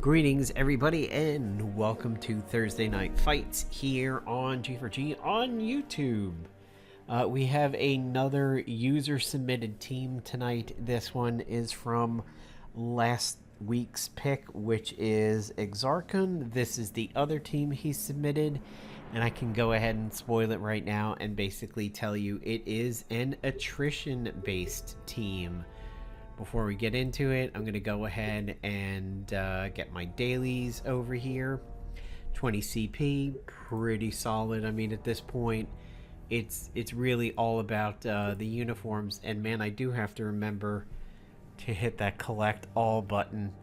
Greetings everybody and welcome to Thursday Night Fights here on G4G on YouTube. We have another user submitted team tonight. This one is from last week's pick, which is Exarkun. This is the other team he submitted, and I can go ahead and spoil it right now and basically tell you it is an attrition based team. Before we get into it, I'm going to go ahead and get my dailies over here. 20 CP, pretty solid. I mean, at this point, it's really all about the uniforms. And man, I do have to remember to hit that collect all button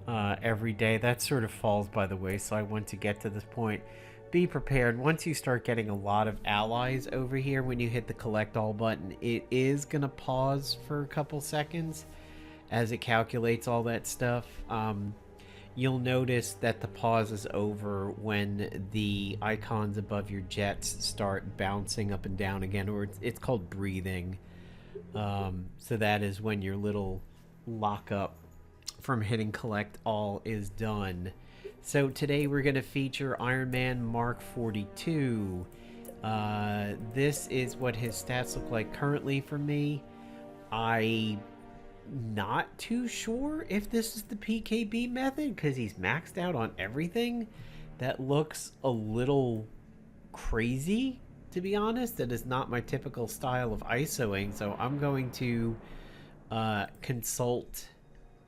every day. That sort of falls by the way, so I want to get to this point. Be prepared. Once you start getting a lot of allies over here, when you hit the collect all button, it is going to pause for a couple seconds as it calculates all that stuff. You'll notice that the pause is over when the icons above your jets start bouncing up and down again, or it's called breathing. So that is when your little lockup from hitting collect all is done. So today we're going to feature Iron Man Mark 42. This is what his stats look like currently for me. I'm not too sure if this is the PKB method because he's maxed out on everything. That looks a little crazy, to be honest. That is not my typical style of ISOing, so I'm going to consult.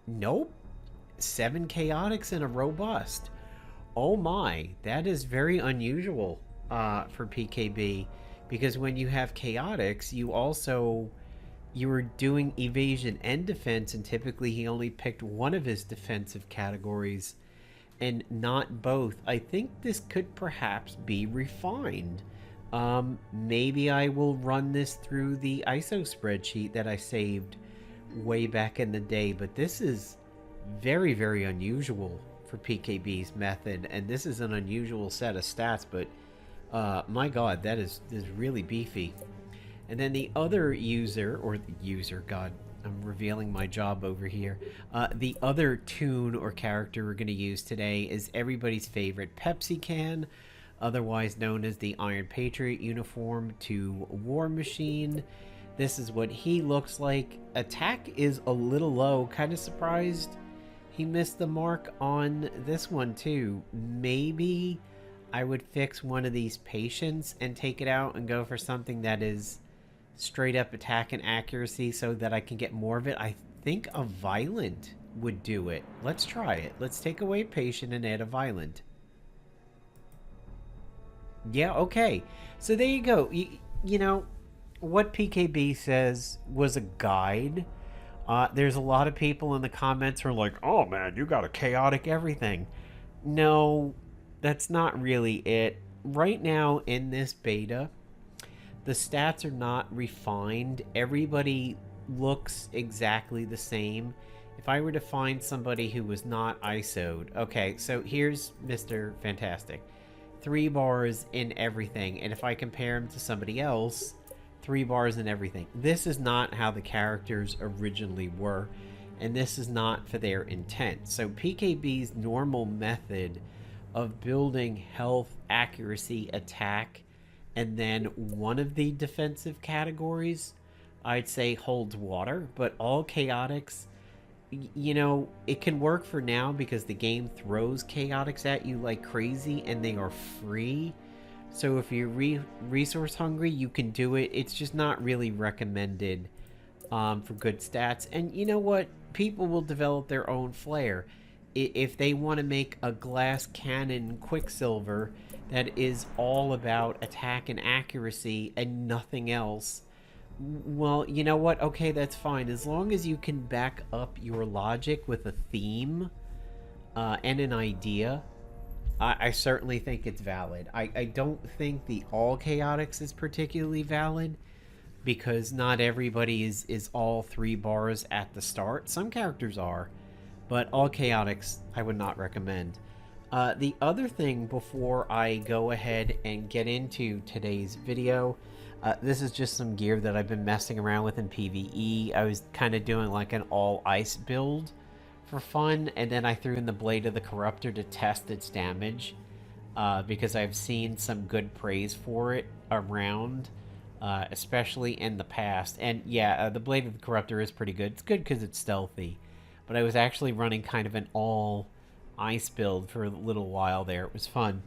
Nope. 7 chaotics and a robust. Oh my, that is very unusual for PKB, because when you have chaotics, you were doing evasion and defense, and typically he only picked one of his defensive categories and not both. I think this could perhaps be refined. Maybe I will run this through the ISO spreadsheet that I saved way back in the day, but this is very, very unusual for PKB's method, and this is an unusual set of stats, but my god, that is really beefy. And then the other user, or the user, god, I'm revealing my job over here. The other toon or character we're going to use today is everybody's favorite Pepsi Can, otherwise known as the Iron Patriot uniform to War Machine. This is what he looks like. Attack is a little low, kind of surprised he missed the mark on this one too. Maybe I would fix one of these patients and take it out and go for something that is straight up attack and accuracy so that I can get more of it. I think a violent would do it. Let's try it. Let's take away patient and add a violent. Yeah, okay. So there you go. You know, what PKB says was a guide. There's a lot of people in the comments who are like, oh man, you got a chaotic everything. No, that's not really it. Right now in this beta, the stats are not refined. Everybody looks exactly the same. If I were to find somebody who was not ISO'd, okay, so here's Mr. Fantastic. 3 bars in everything, and if I compare him to somebody else, 3 bars in everything. This is not how the characters originally were, and this is not for their intent. So PKB's normal method of building health, accuracy, attack, and then one of the defensive categories, I'd say holds water, but all chaotics, you know, it can work for now because the game throws chaotics at you like crazy and they are free. So if you're resource hungry, you can do it. It's just not really recommended for good stats. And you know what? People will develop their own flair. If they want to make a glass cannon Quicksilver that is all about attack and accuracy and nothing else, well, you know what? Okay, that's fine. As long as you can back up your logic with a theme and an idea, I certainly think it's valid. I don't think the all chaotics is particularly valid because not everybody is all 3 bars at the start. Some characters are, but all chaotics I would not recommend. The other thing before I go ahead and get into today's video, this is just some gear that I've been messing around with in PvE. I was kind of doing like an all ice build for fun, and then I threw in the Blade of the Corruptor to test its damage, because I've seen some good praise for it around, especially in the past. And yeah, the Blade of the Corruptor is pretty good. It's good because it's stealthy, but I was actually running kind of an all ice build for a little while there. It was fun.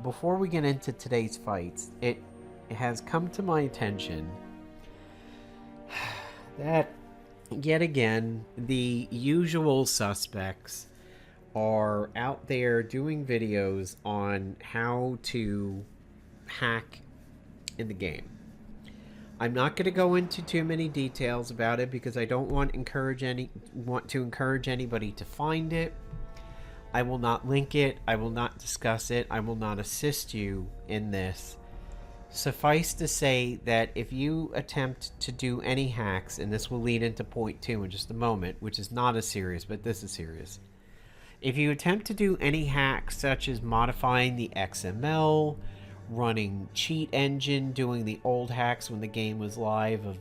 Before we get into today's fights, it has come to my attention that yet again the usual suspects are out there doing videos on how to hack in the game. I'm not going to go into too many details about it because I don't want to encourage anybody to find it. I will not link it. I will not discuss it. I will not assist you in this. Suffice to say that if you attempt to do any hacks, and this will lead into point 2 in just a moment, which is not as serious, but this is serious. If you attempt to do any hacks such as modifying the XML, running cheat engine, doing the old hacks when the game was live of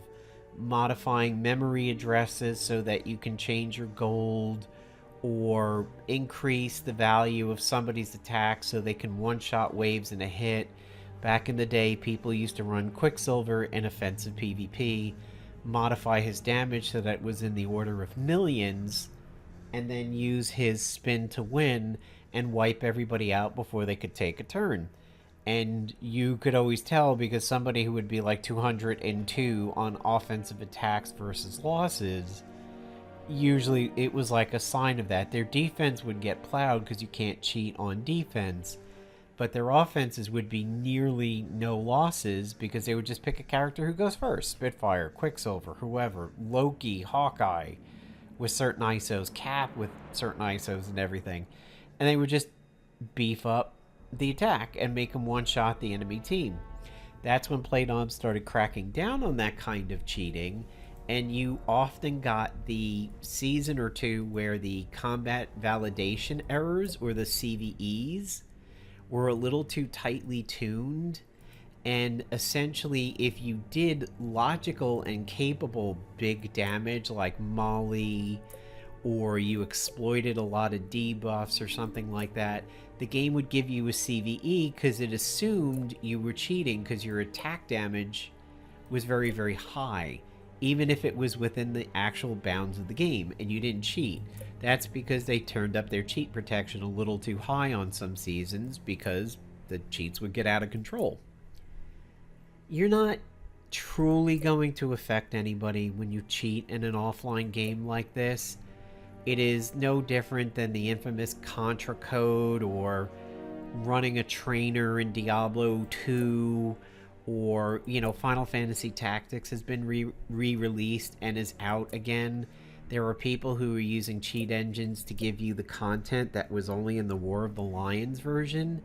modifying memory addresses so that you can change your gold or increase the value of somebody's attack so they can one-shot waves in a hit. Back in the day, people used to run Quicksilver in offensive PvP, modify his damage so that it was in the order of millions, and then use his spin to win and wipe everybody out before they could take a turn. And you could always tell because somebody who would be like 202 on offensive attacks versus losses, usually it was like a sign of that. Their defense would get plowed because you can't cheat on defense, but their offenses would be nearly no losses because they would just pick a character who goes first. Spitfire, Quicksilver, whoever, Loki, Hawkeye with certain ISOs, Cap with certain ISOs and everything. And they would just beef up the attack and make them one-shot the enemy team. That's when PlayDom started cracking down on that kind of cheating, and you often got the season or two where the combat validation errors, or the CVEs, were a little too tightly tuned, and essentially if you did logical and capable big damage like Molly, or you exploited a lot of debuffs or something like that, the game would give you a CVE because it assumed you were cheating because your attack damage was very, very high, even if it was within the actual bounds of the game and you didn't cheat. That's because they turned up their cheat protection a little too high on some seasons because the cheats would get out of control. You're not truly going to affect anybody when you cheat in an offline game like this. It is no different than the infamous Contra code or running a trainer in Diablo 2, or, Final Fantasy Tactics has been re-released and is out again. There are people who are using cheat engines to give you the content that was only in the War of the Lions version.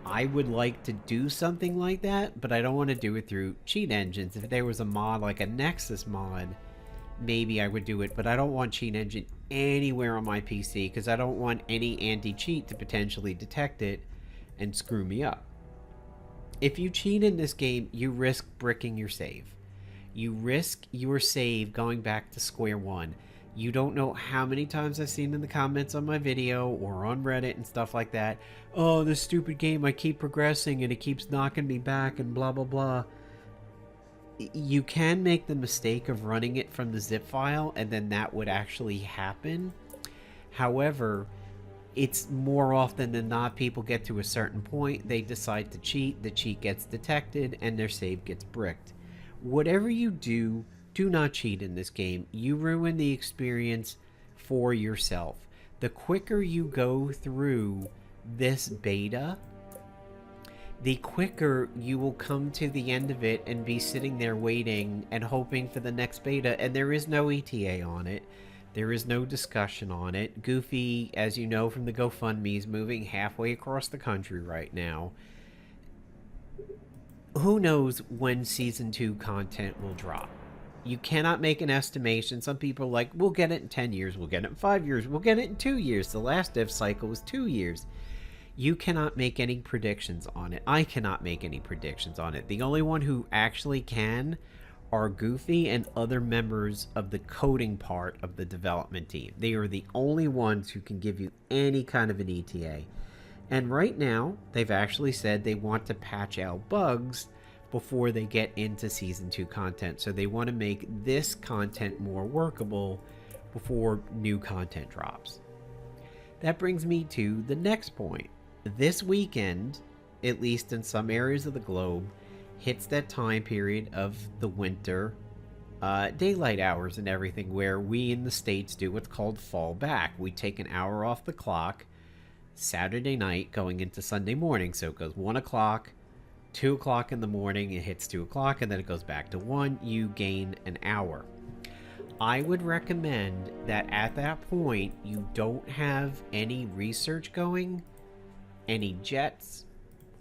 I would like to do something like that, but I don't want to do it through cheat engines. If there was a mod like a Nexus mod, maybe I would do it, but I don't want cheat engine anywhere on my PC because I don't want any anti-cheat to potentially detect it and screw me up. If you cheat in this game, you risk bricking your save. You risk your save going back to square one. You don't know how many times I've seen in the comments on my video or on Reddit and stuff like that, oh, this stupid game, I keep progressing and it keeps knocking me back and blah blah blah. You can make the mistake of running it from the zip file and then that would actually happen. However, it's more often than not people get to a certain point, they decide to cheat, the cheat gets detected, and their save gets bricked. Whatever you do, do not cheat in this game. You ruin the experience for yourself. The quicker you go through this beta, the quicker you will come to the end of it and be sitting there waiting and hoping for the next beta, and there is no ETA on it. There is no discussion on it. Goofy, as you know from the GoFundMe, is moving halfway across the country right now. Who knows when Season 2 content will drop? You cannot make an estimation. Some people are like, we'll get it in 10 years, we'll get it in 5 years, we'll get it in 2 years. The last dev cycle was 2 years. You cannot make any predictions on it. I cannot make any predictions on it. The only one who actually can are Goofy and other members of the coding part of the development team. They are the only ones who can give you any kind of an ETA. And right now, they've actually said they want to patch out bugs before they get into Season 2 content. So they want to make this content more workable before new content drops. That brings me to the next point. This weekend, at least in some areas of the globe, hits that time period of the winter daylight hours and everything, where we in the States do what's called fall back. We take an hour off the clock Saturday night going into Sunday morning. So it goes 1 o'clock, 2 o'clock in the morning, it hits 2 o'clock, and then it goes back to 1. You gain an hour. I would recommend that at that point, you don't have any research going, any jets,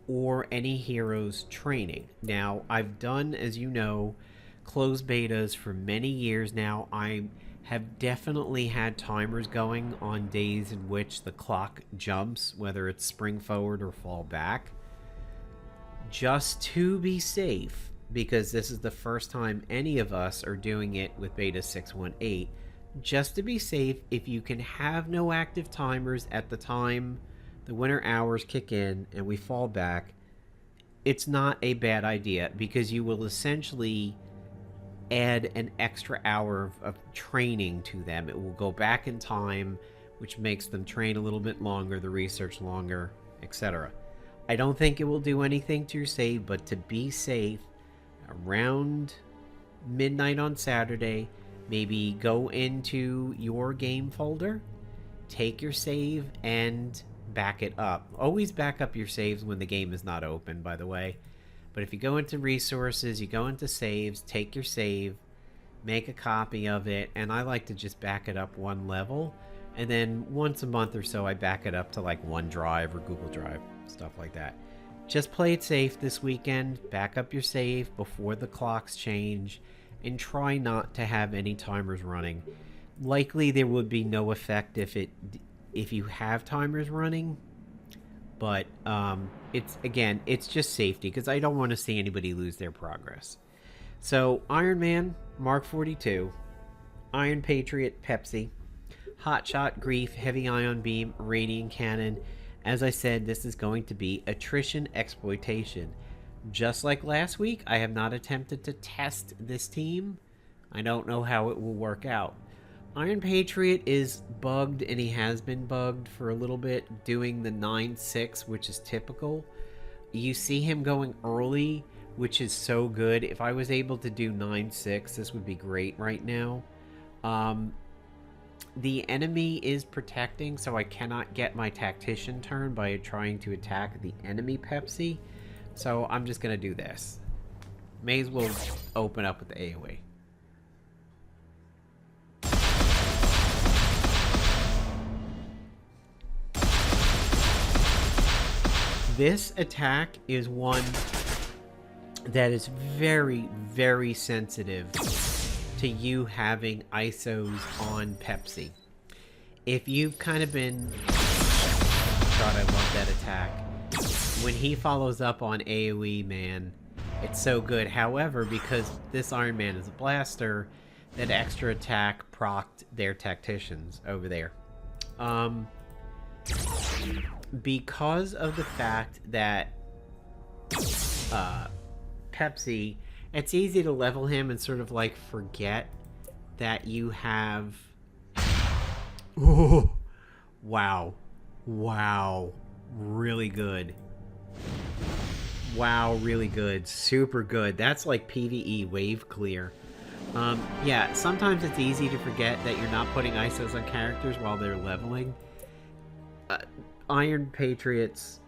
or any heroes training. Now, I've done, as you know, closed betas for many years now. I have definitely had timers going on days in which the clock jumps, whether it's spring forward or fall back, just to be safe, because this is the first time any of us are doing it with beta 618. Just to be safe, if you can have no active timers at the time the winter hours kick in and we fall back, it's not a bad idea, because you will essentially add an extra hour of training to them. It will go back in time, which makes them train a little bit longer, the research longer, etc. I don't think it will do anything to your save, but to be safe, around midnight on Saturday, maybe go into your game folder, take your save, and back it up. Always back up your saves when the game is not open, by the way. But if you go into resources, you go into saves, take your save, make a copy of it, and I like to just back it up one level, and then once a month or so I back it up to like OneDrive or Google Drive, stuff like that. Just play it safe this weekend, back up your save before the clocks change, and try not to have any timers running. Likely there would be no effect if you have timers running, but it's just safety, because I don't want to see anybody lose their progress. So Iron Man Mark 42, Iron Patriot Pepsi, Hotshot Grief Heavy Ion Beam Radiant Cannon. As I said, this is going to be attrition exploitation. Just like last week, I have not attempted to test this team. I don't know how it will work out. Iron Patriot is bugged, and he has been bugged for a little bit, doing the 9-6, which is typical. You see him going early, which is so good. If I was able to do 9-6, this would be great right now. The enemy is protecting, so I cannot get my tactician turn by trying to attack the enemy Pepsi. So I'm just going to do this. May as well open up with the AoE. This attack is one that is very, very sensitive to you having ISOs on Pepsi. If you've kind of been... God, I love that attack. When he follows up on AoE, man, it's so good. However, because this Iron Man is a blaster, that extra attack procced their tacticians over there. Because of the fact that Pepsi, it's easy to level him and sort of like forget that you have... Ooh, wow. Wow. Really good. Wow, really good. Super good. That's like PvE wave clear. Yeah, sometimes it's easy to forget that you're not putting ISOs on characters while they're leveling. Iron Patriots,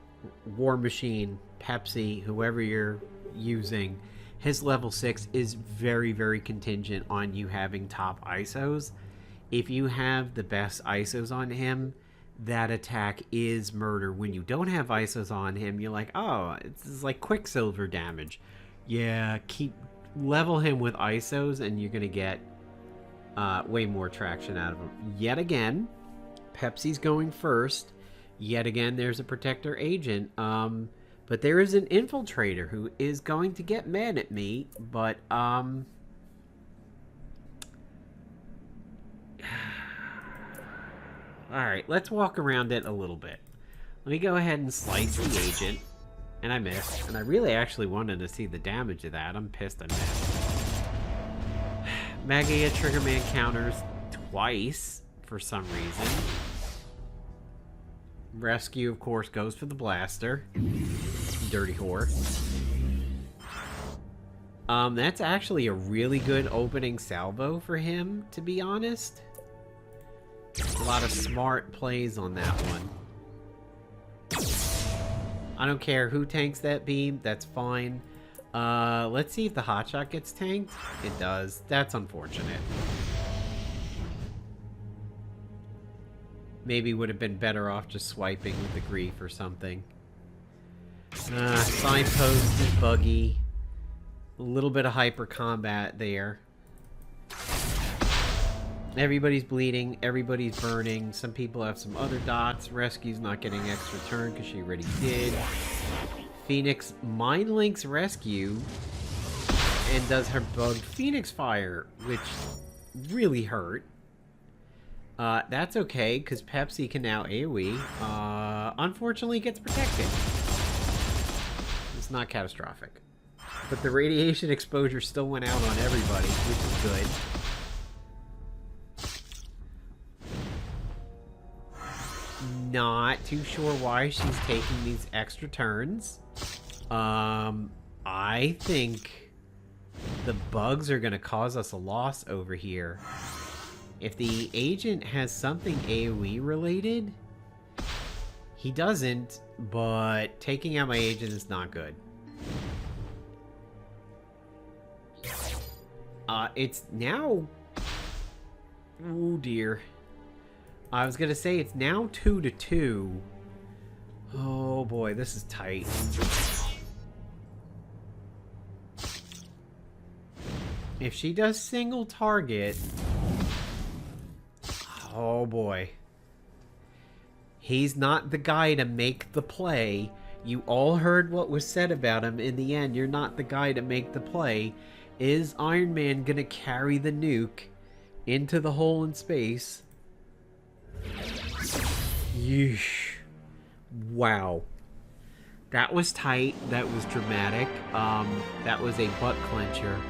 War Machine, Pepsi, whoever you're using, his level 6 is very, very contingent on you having top ISOs. If you have the best ISOs on him, that attack is murder. When you don't have ISOs on him, you're like, oh, it's like Quicksilver damage. Yeah, level him with ISOs and you're going to get way more traction out of him. Yet again, Pepsi's going first. Yet again, there's a protector agent. But there is an infiltrator who is going to get mad at me. But Alright, let's walk around it a little bit. Let me go ahead and slice the agent. And I missed. And I really actually wanted to see the damage of that. I'm pissed I missed. MAA trigger man counters twice for some reason. Rescue, of course, goes for the blaster. Dirty whore. That's actually a really good opening salvo for him, to be honest. A lot of smart plays on that one. I don't care who tanks that beam, that's fine. Let's see if the hotshot gets tanked. It does. That's unfortunate. Maybe would have been better off just swiping with the grief or something. Signpost is buggy. A little bit of hyper combat there. Everybody's bleeding, everybody's burning. Some people have some other dots. Rescue's not getting extra turn because she already did. Phoenix mind links Rescue and does her bugged Phoenix Fire, which really hurt. That's okay, because Pepsi can now AoE. Unfortunately, gets protected. It's not catastrophic. But the radiation exposure still went out on everybody, which is good. Not too sure why she's taking these extra turns. I think the bugs are going to cause us a loss over here. If the agent has something AoE related, he doesn't, but taking out my agent is not good. It's now... Oh dear. I was gonna say it's now 2-2. Oh boy, this is tight. If she does single target... Oh boy. He's not the guy to make the play. You all heard what was said about him. In the end, you're not the guy to make the play. Is Iron Man gonna carry the nuke into the hole in space? Yeesh. Wow. That was tight. That was dramatic. That was a butt clencher.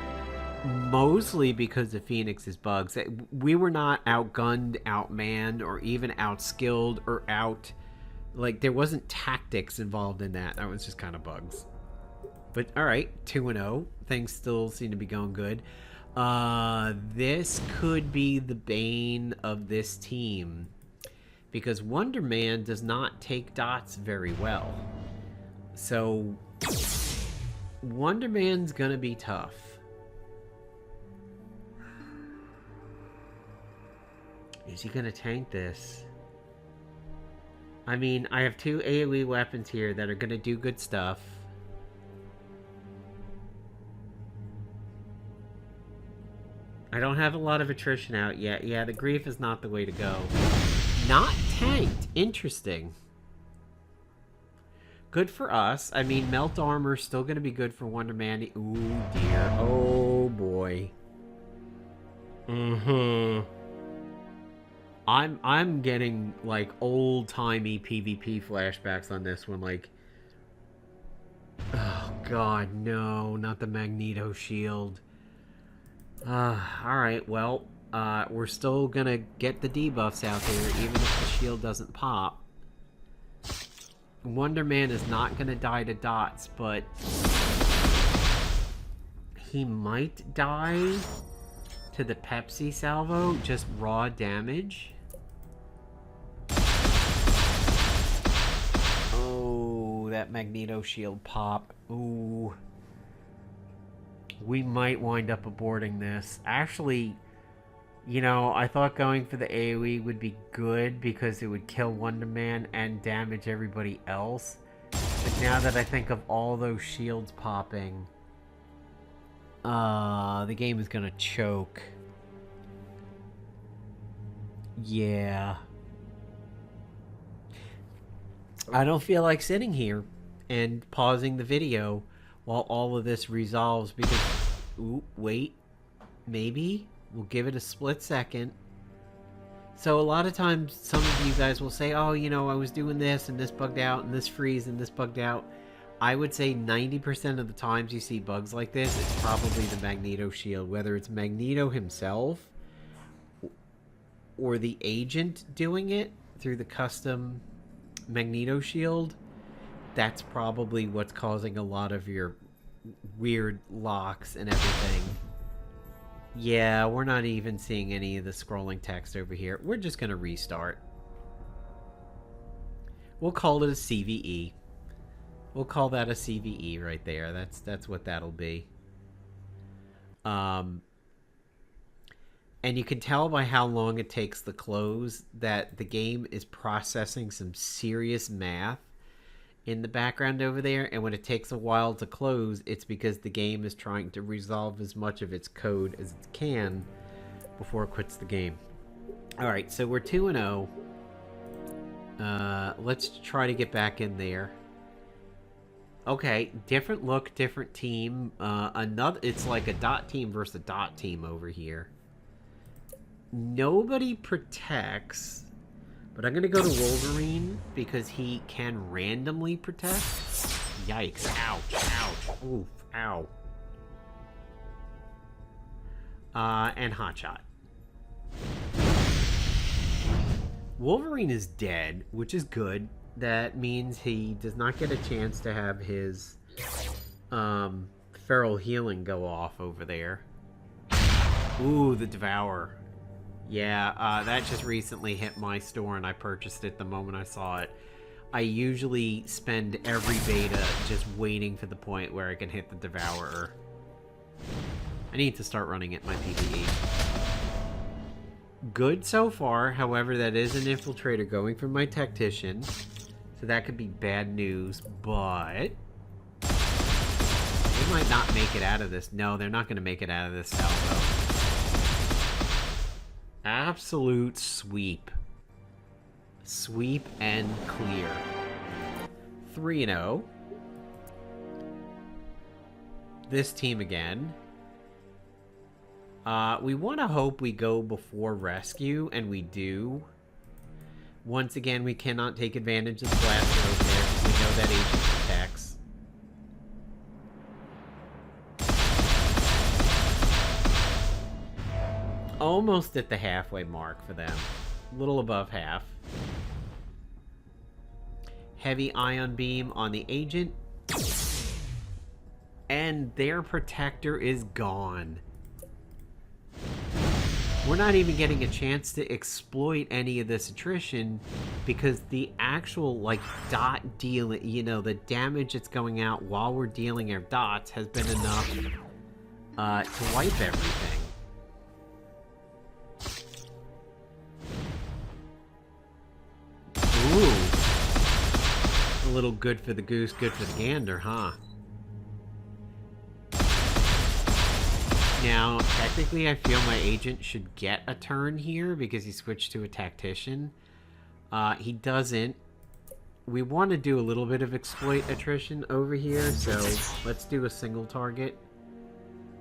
Mostly because of Phoenix's bugs. We were not outgunned, outmanned, or even outskilled, or out... Like, there wasn't tactics involved in that. That was just kind of bugs. But, alright, 2-0. Things still seem to be going good. This could be the bane of this team. Because Wonder Man does not take dots very well. So, Wonder Man's gonna be tough. Is he gonna tank this? I mean, I have two AoE weapons here that are gonna do good stuff. I don't have a lot of attrition out yet. Yeah, the grief is not the way to go. Not tanked. Interesting. Good for us. I mean, melt armor is still going to be good for Wonder Man. Ooh, dear. Oh, boy. I'm getting, like, old-timey PvP flashbacks on this one. Like, oh, God, no. Not the Magneto shield. Alright, well, we're still gonna get the debuffs out there, even if the shield doesn't pop. Wonder Man is not gonna die to dots, but he might die to the Pepsi salvo, just raw damage. Oh, that Magneto shield pop. Ooh. We might wind up aborting this. Actually, you know, I thought going for the AoE would be good because it would kill Wonder Man and damage everybody else. But now that I think of all those shields popping, the game is gonna choke. Yeah. I don't feel like sitting here and pausing the video while all of this resolves because... Ooh, wait. Maybe? We'll give it a split second. So a lot of times, some of you guys will say, oh, you know, I was doing this, and this bugged out, and this freeze, and this bugged out. I would say 90% of the times you see bugs like this, it's probably the Magneto shield. Whether it's Magneto himself, or the agent doing it through the custom Magneto shield, that's probably what's causing a lot of your weird locks and everything. Yeah, we're not even seeing any of the scrolling text over here. We're just going to restart. We'll call it a CVE. We'll call that a CVE right there. That's what that'll be. And you can tell by how long it takes to close that the game is processing some serious math in the background over there, and when it takes a while to close, it's because the game is trying to resolve as much of its code as it can before it quits the game. Alright, so we're 2-0. Let's try to get back in there. Okay, different look, different team. It's like a dot team versus a dot team over here. Nobody protects, but I'm going to go to Wolverine because he can randomly protect. Yikes. Ouch. Ouch. Oof. Ow. And Hotshot. Wolverine is dead, which is good. That means he does not get a chance to have his feral healing go off over there. Ooh, the Devour. Yeah, that just recently hit my store and I purchased it the moment I saw it. I usually spend every beta just waiting for the point where I can hit the Devourer. I need to start running it in my PvE. Good so far, however, that is an infiltrator going for my tactician. So that could be bad news, but they might not make it out of this. No, they're not going to make it out of this salvo. Absolute sweep. Sweep and clear. 3-0. This team again. We want to hope we go before rescue, and we do. Once again, we cannot take advantage of the blaster over there because we know that agent protects. Almost at the halfway mark for them. A little above half. Heavy ion beam on the agent. And their protector is gone. We're not even getting a chance to exploit any of this attrition because the actual, like, dot dealing, you know, the damage that's going out while we're dealing our dots has been enough to wipe everything. Ooh. A little good for the goose, good for the gander, huh? Now, technically, I feel my agent should get a turn here because he switched to a tactician. He doesn't. We want to do a little bit of exploit attrition over here, so let's do a single target.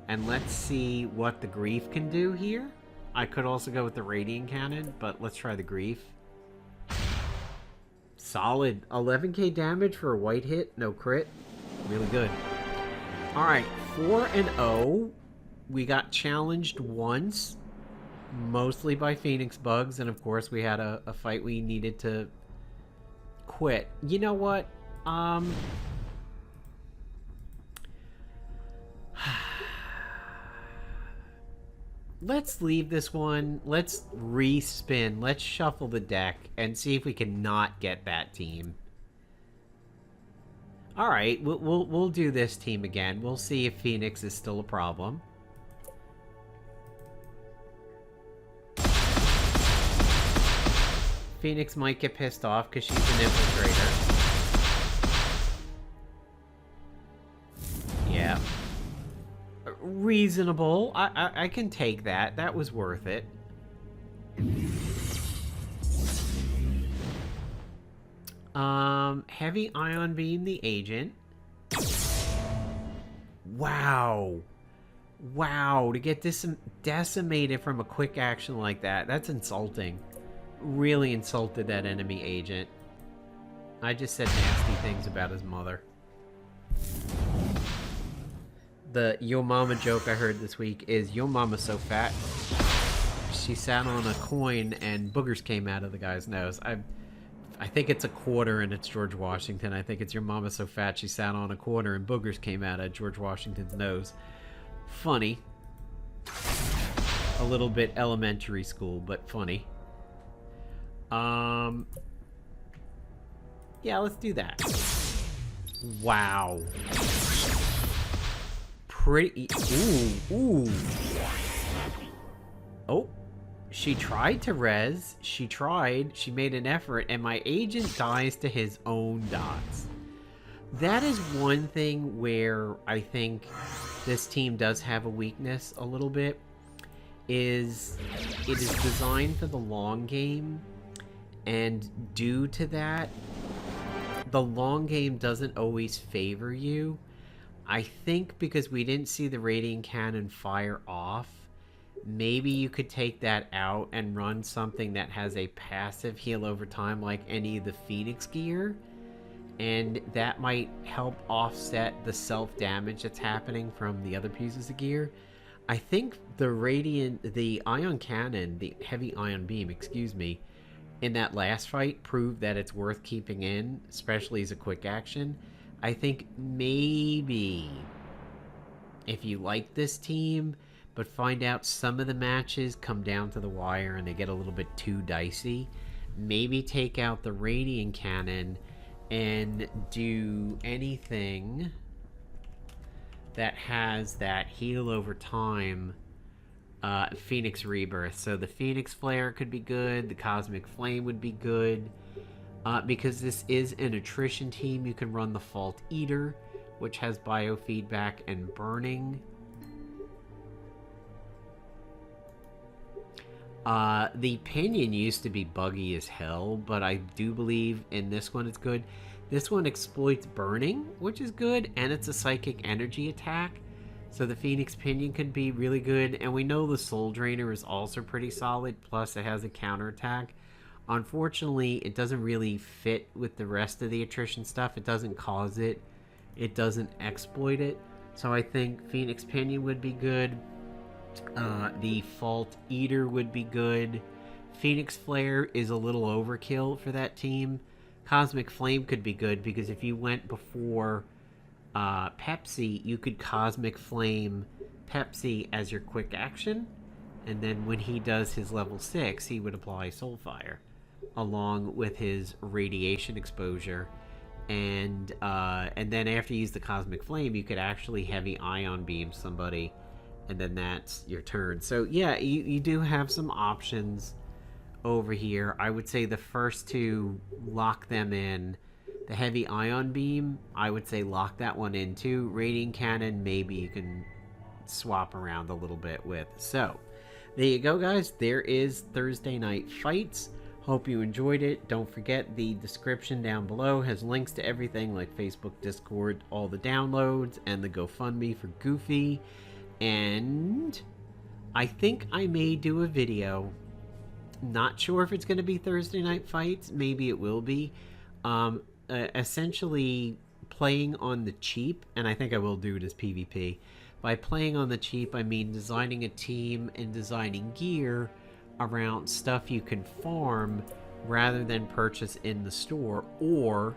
And let's see what the Grief can do here. I could also go with the Radiant Cannon, but let's try the Grief. Solid. 11k damage for a white hit, no crit. Really good. Alright, 4-0. We got challenged once, mostly by Phoenix bugs, and of course we had a fight we needed to quit. You know what? Let's leave this one. Let's respin. Let's shuffle the deck and see if we can not get that team. All right, we'll do this team again. We'll see if Phoenix is still a problem. Phoenix might get pissed off because she's an infiltrator. Yeah. Reasonable. I can take that. That was worth it. Heavy ion beam the agent. Wow. Wow, to get decimated from a quick action like that, that's insulting. really insulted that enemy agent. I just said nasty things about his mother. The yo mama joke I heard this week is yo mama's so fat she sat on a coin and boogers came out of the guy's nose. I think it's a quarter and it's George Washington. I think it's your mama so fat she sat on a quarter and boogers came out of George Washington's nose. Funny. A little bit elementary school, but funny. Yeah, let's do that. Wow. Pretty. Ooh. Oh. She tried to res. She made an effort, and my agent dies to his own dots. That is one thing where I think this team does have a weakness a little bit. Is it is designed for the long game, and due to that, the long game doesn't always favor you. I think because we didn't see the radiant cannon fire off, maybe you could take that out and run something that has a passive heal over time like any of the Phoenix gear, and that might help offset the self-damage that's happening from the other pieces of gear. I think the ion cannon, the heavy ion beam, excuse me, in that last fight proved that it's worth keeping in, especially as a quick action. I think maybe if you like this team, but find out some of the matches come down to the wire and they get a little bit too dicey, maybe take out the radiant cannon and do anything that has that heal over time Phoenix Rebirth. So the Phoenix Flare could be good, the Cosmic Flame would be good. Because this is an attrition team, you can run the Fault Eater, which has biofeedback and burning. The Pinion used to be buggy as hell, but I do believe in this one it's good. This one exploits burning, which is good, and it's a psychic energy attack. So the Phoenix Pinion could be really good, and we know the Soul Drainer is also pretty solid, plus it has a counterattack. Unfortunately, it doesn't really fit with the rest of the attrition stuff. It doesn't cause it. It doesn't exploit it. So I think Phoenix Pinion would be good. The Fault Eater would be good. Phoenix Flare is a little overkill for that team. Cosmic Flame could be good because if you went before Pepsi, you could Cosmic Flame Pepsi as your quick action. And then when he does his level 6, he would apply Soulfire along with his radiation exposure. And then after you use the Cosmic Flame, you could actually heavy ion beam somebody, and then that's your turn. So yeah, you do have some options over here. I would say the first two, lock them in. The heavy ion beam, I would say lock that one in too. Radiant cannon, maybe you can swap around a little bit with. So there you go, guys. There is Thursday Night Fights. Hope you enjoyed it. Don't forget the description down below has links to everything like Facebook, Discord, all the downloads, and the GoFundMe for Goofy. And I think I may do a video. Not sure if it's going to be Thursday Night Fights. Maybe it will be. Essentially playing on the cheap, and I think I will do it as PvP. By playing on the cheap, I mean designing a team and designing gear around stuff you can farm rather than purchase in the store. Or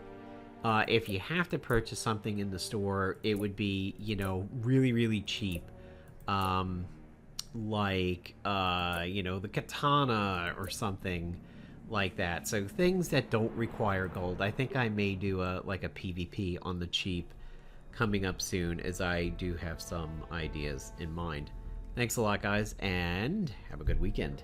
if you have to purchase something in the store, it would be, you know, really, really cheap. Like, you know, the katana or something like that. So things that don't require gold. I think I may do a PvP on the cheap coming up soon, as I do have some ideas in mind. Thanks a lot, guys, and have a good weekend.